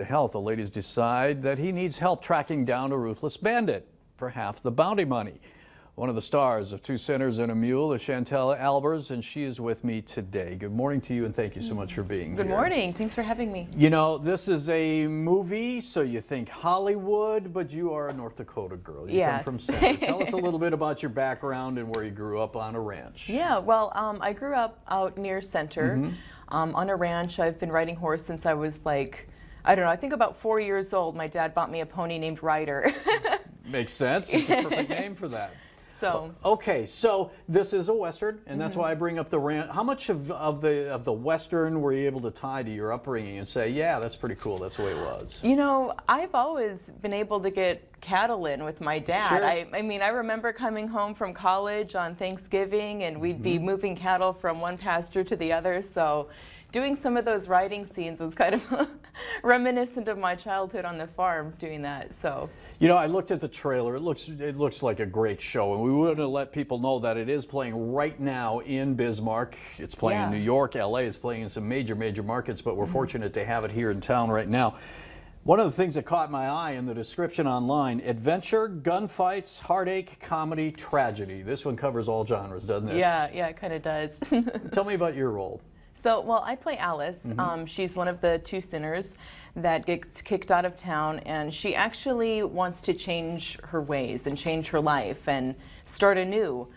Health, the ladies decide that he needs help tracking down a ruthless bandit for half the bounty money. One of the stars of Two Sinners and a Mule is Chantelle Albers, and she is with me today. Good morning to you, and thank you so much for being here. Good morning. Thanks for having me. You know, this is a movie, so you think Hollywood, but you are a North Dakota girl. You come from Center. Tell us a little bit about your background and where you grew up on a ranch. Yeah, well, I grew up out near Center on a ranch. I've been riding horse since I was like, I don't know, I think about 4 years old. My dad bought me a pony named Ryder. Makes sense. It's a perfect name for that. So okay, so this is a Western, and that's why I bring up the ranch. How much of the Western were you able to tie to your upbringing and say, yeah, that's pretty cool, that's the way it was? You know, I've always been able to get cattle in with my dad. Sure. I mean, I remember coming home from college on Thanksgiving, and we'd be moving cattle from one pasture to the other, so doing some of those riding scenes was kind of reminiscent of my childhood on the farm doing that. So, you know, I looked at the trailer. It looks like a great show, and we want to let people know that it is playing right now in Bismarck. It's playing in New York, LA. It's playing in some major markets, but we're fortunate to have it here in town right now. One of the things that caught my eye in the description online: adventure, gunfights, heartache, comedy, tragedy. This one covers all genres, doesn't it? Yeah, it kind of does. Tell me about your role. So, well, I play Alice. She's one of the two sinners that gets kicked out of town, and she actually wants to change her ways and change her life and start anew.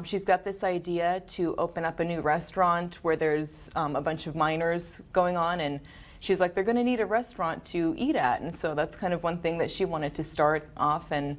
She's got this idea to open up a new restaurant where there's a bunch of minors going on, and she's like, they're going to need a restaurant to eat at, and so that's kind of one thing that she wanted to start off and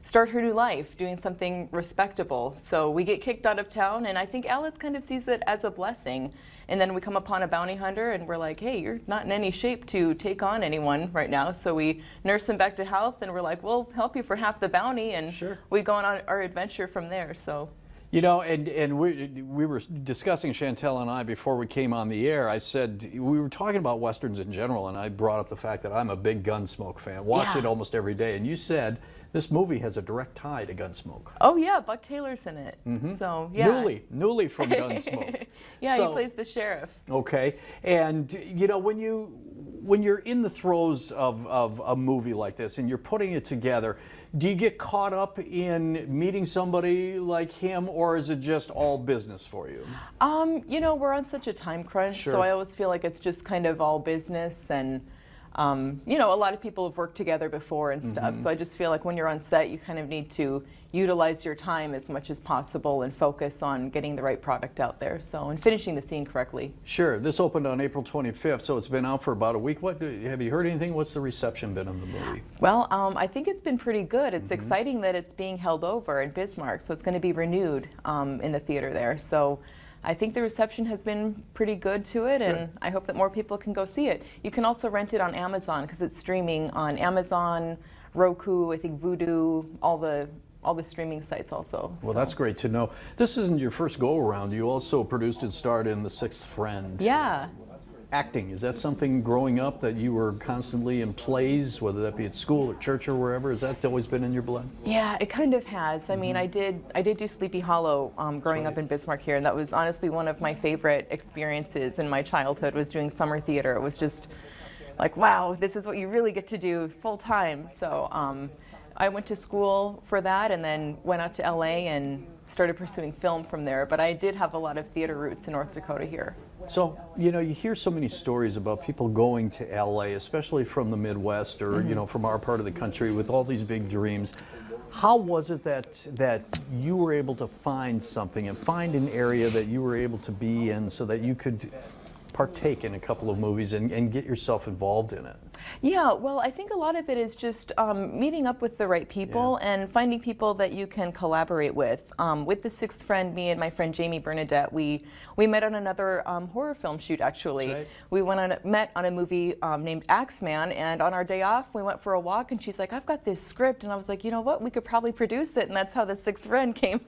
start her new life, doing something respectable. So we get kicked out of town, and I think Alice kind of sees it as a blessing. And then we come upon a bounty hunter, and we're like, hey, you're not in any shape to take on anyone right now. So we nurse him back to health, and we're like, we'll help you for half the bounty, and we go on our adventure from there. So. You know, and we were discussing, Chantelle and I, before we came on the air. I said, we were talking about Westerns in general, and I brought up the fact that I'm a big Gunsmoke fan, watch it almost every day. And you said this movie has a direct tie to Gunsmoke. Oh yeah, Buck Taylor's in it. So yeah. Newly from Gunsmoke. Yeah, so, he plays the sheriff. Okay, and you know, when you're in the throes of a movie like this and you're putting it together, do you get caught up in meeting somebody like him, or is it just all business for you? You know, we're on such a time crunch, so I always feel like it's just kind of all business, and you know, a lot of people have worked together before and stuff, so I just feel like when you're on set, you kind of need to utilize your time as much as possible and focus on getting the right product out there, so, and finishing the scene correctly. Sure. This opened on April 25th, so it's been out for about a week. Have you heard anything? What's the reception been of the movie? Well, I think it's been pretty good. It's exciting that it's being held over in Bismarck, so it's going to be renewed in the theater there. So I think the reception has been pretty good to it, and I hope that more people can go see it. You can also rent it on Amazon because it's streaming on Amazon, Roku, I think Vudu, all the streaming sites also. Well, that's great to know. This isn't your first go-around. You also produced and starred in The Sixth Friend. Yeah. Acting, is that something growing up that you were constantly in plays, whether that be at school or church or wherever? Has that always been in your blood? Yeah, it kind of has. I mean, I did do Sleepy Hollow growing up in Bismarck here, and that was honestly one of my favorite experiences in my childhood, was doing summer theater. It was just like, wow, this is what you really get to do full time. So I went to school for that and then went out to LA and started pursuing film from there. But I did have a lot of theater roots in North Dakota here. So, you know, you hear so many stories about people going to LA, especially from the Midwest or, you know, from our part of the country with all these big dreams. How was it that you were able to find something and find an area that you were able to be in so that you could partake in a couple of movies and get yourself involved in it? Yeah, well, I think a lot of it is just meeting up with the right people and finding people that you can collaborate with. With The Sixth Friend, me and my friend Jamie Bernadette, we met on another horror film shoot, actually. Right. We met on a movie named Axeman, and on our day off, we went for a walk, and she's like, I've got this script, and I was like, you know what, we could probably produce it, and that's how The Sixth Friend came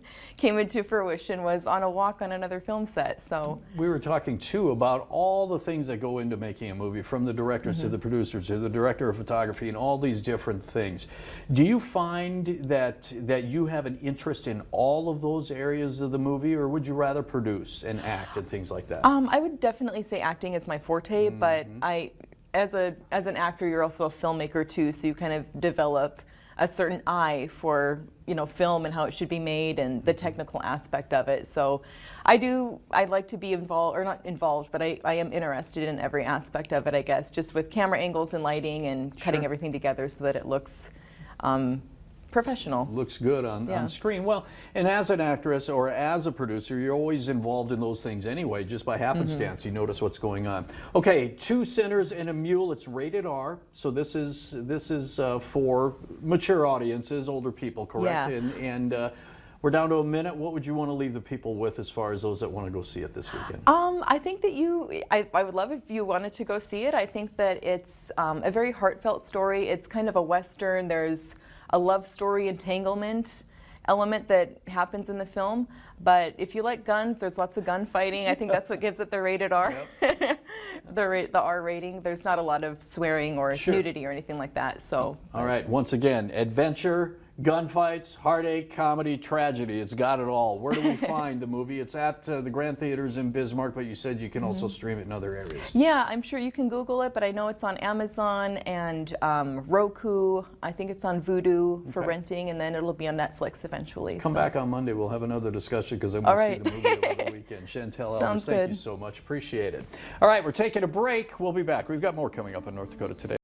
into fruition, was on a walk on another film set. So we were talking, too, about all the things that go into making a movie, from the directors to the producers to the director of photography and all these different things. Do you find that you have an interest in all of those areas of the movie, or would you rather produce and act and things like that? I would definitely say acting is my forte, but I as an actor, you're also a filmmaker too, so you kind of develop a certain eye for, you know, film and how it should be made and the technical aspect of it. So I'd like to be involved, or not involved, but I am interested in every aspect of it, I guess, just with camera angles and lighting and cutting everything together so that it looks professional. Looks good on screen. Well, and as an actress or as a producer, you're always involved in those things anyway, just by happenstance. You notice what's going on. Okay, Two Sinners and a Mule. It's rated R, so this is for mature audiences, older people, correct? Yeah. And we're down to a minute. What would you want to leave the people with as far as those that want to go see it this weekend? I think that I would love if you wanted to go see it. I think that it's a very heartfelt story. It's kind of a Western. There's a love story entanglement element that happens in the film. But if you like guns, there's lots of gunfighting. I think that's what gives it the rated R, the R rating. There's not a lot of swearing or nudity or anything like that. So. All right, once again, adventure, gunfights, heartache, comedy, tragedy. It's got it all. Where do we find the movie? It's at the Grand Theaters in Bismarck, but you said you can also stream it in other areas. Yeah, I'm sure you can Google it, but I know it's on Amazon and Roku. I think it's on Vudu for renting, and then it'll be on Netflix eventually. Come back on Monday. We'll have another discussion because I want to see the movie over the weekend. Chantelle Albers, thank you so much. Appreciate it. All right, we're taking a break. We'll be back. We've got more coming up on North Dakota Today.